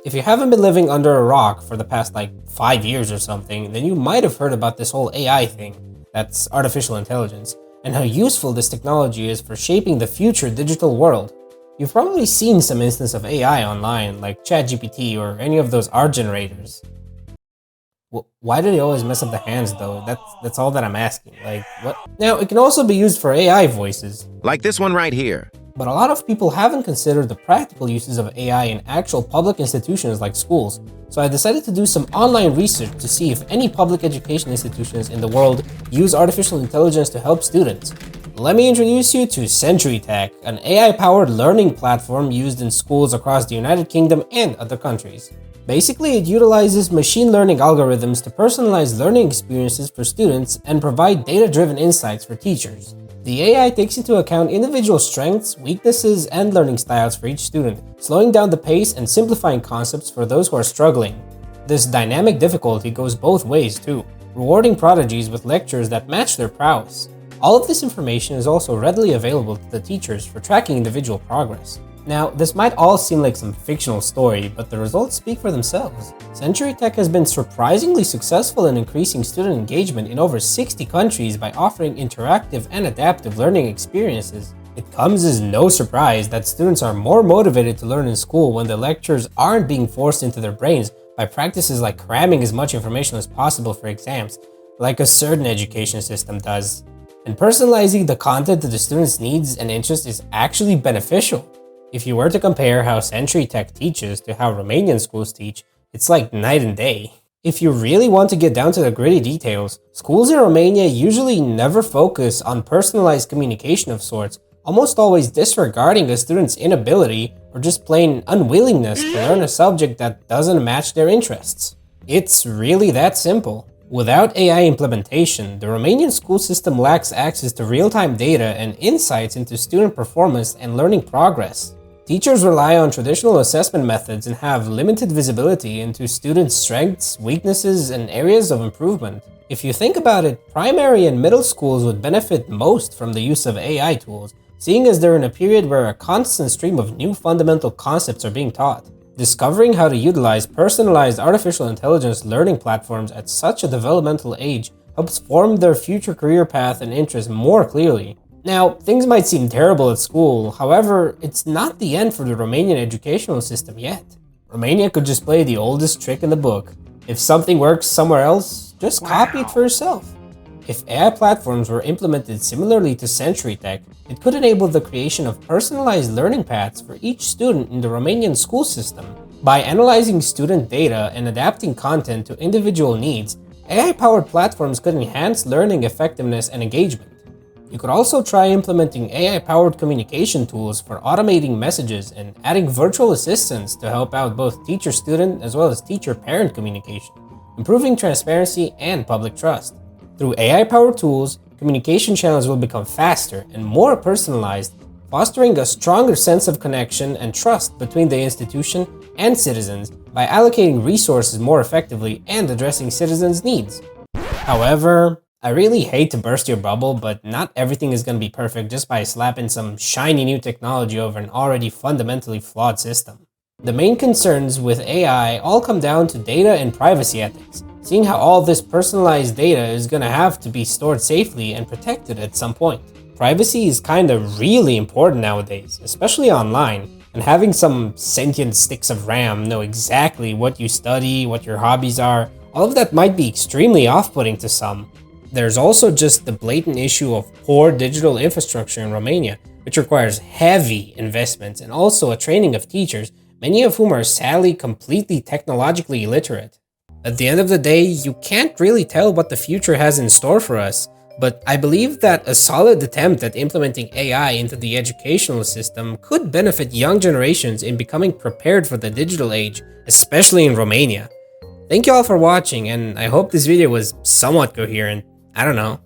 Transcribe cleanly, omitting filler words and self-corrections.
If you haven't been living under a rock for the past like 5 years or something, then you might have heard about this whole AI thing, that's artificial intelligence, and how useful this technology is for shaping the future digital world. You've probably seen some instance of AI online, like ChatGPT or any of those art generators. Why do they always mess up the hands though? That's all that I'm asking. Like, what? Now, it can also be used for AI voices, Like this one right here. but a lot of people haven't considered the practical uses of AI in actual public institutions like schools. So I decided to do some online research to see if any public education institutions in the world use artificial intelligence to help students. Let me introduce you to SentryTech, an AI-powered learning platform used in schools across the United Kingdom and other countries. Basically, it utilizes machine learning algorithms to personalize learning experiences for students and provide data-driven insights for teachers. The AI takes into account individual strengths, weaknesses, and learning styles for each student, slowing down the pace and simplifying concepts for those who are struggling. This dynamic difficulty goes both ways too, rewarding prodigies with lectures that match their prowess. All of this information is also readily available to the teachers for tracking individual progress. Now, this might all seem like some fictional story, but the results speak for themselves. SentryTech has been surprisingly successful in increasing student engagement in over 60 countries by offering interactive and adaptive learning experiences. It comes as no surprise that students are more motivated to learn in school when the lectures aren't being forced into their brains by practices like cramming as much information as possible for exams, like a certain education system does. And personalizing the content to the students' needs and interests is actually beneficial. If you were to compare how SentryTech teaches to how Romanian schools teach, it's like night and day. If you really want to get down to the gritty details, schools in Romania usually never focus on personalized communication of sorts, almost always disregarding a student's inability or just plain unwillingness to learn a subject that doesn't match their interests. It's really that simple. Without AI implementation, the Romanian school system lacks access to real-time data and insights into student performance and learning progress. Teachers rely on traditional assessment methods and have limited visibility into students' strengths, weaknesses, and areas of improvement. If you think about it, primary and middle schools would benefit most from the use of AI tools, seeing as they're in a period where a constant stream of new fundamental concepts are being taught. Discovering how to utilize personalized artificial intelligence learning platforms at such a developmental age helps form their future career path and interests more clearly. Now, things might seem terrible at school, however, it's not the end for the Romanian educational system yet. Romania could just play the oldest trick in the book. If something works somewhere else, just copy it for yourself. If AI platforms were implemented similarly to SentryTech, it could enable the creation of personalized learning paths for each student in the Romanian school system. By analyzing student data and adapting content to individual needs, AI-powered platforms could enhance learning effectiveness and engagement. You could also try implementing AI-powered communication tools for automating messages and adding virtual assistants to help out both teacher-student as well as teacher-parent communication, improving transparency and public trust. Through AI-powered tools, communication channels will become faster and more personalized, fostering a stronger sense of connection and trust between the institution and citizens by allocating resources more effectively and addressing citizens' needs. However, I really hate to burst your bubble, but not everything is going to be perfect just by slapping some shiny new technology over an already fundamentally flawed system. The main concerns with AI all come down to data and privacy ethics, seeing how all this personalized data is going to have to be stored safely and protected at some point. Privacy is kind of really important nowadays, especially online, and having some sentient sticks of RAM know exactly what you study, what your hobbies are, all of that might be extremely off-putting to some. There's also just the blatant issue of poor digital infrastructure in Romania, which requires heavy investments and also a training of teachers, many of whom are sadly completely technologically illiterate. At the end of the day, you can't really tell what the future has in store for us, but I believe that a solid attempt at implementing AI into the educational system could benefit young generations in becoming prepared for the digital age, especially in Romania. Thank you all for watching, and I hope this video was somewhat coherent. I don't know.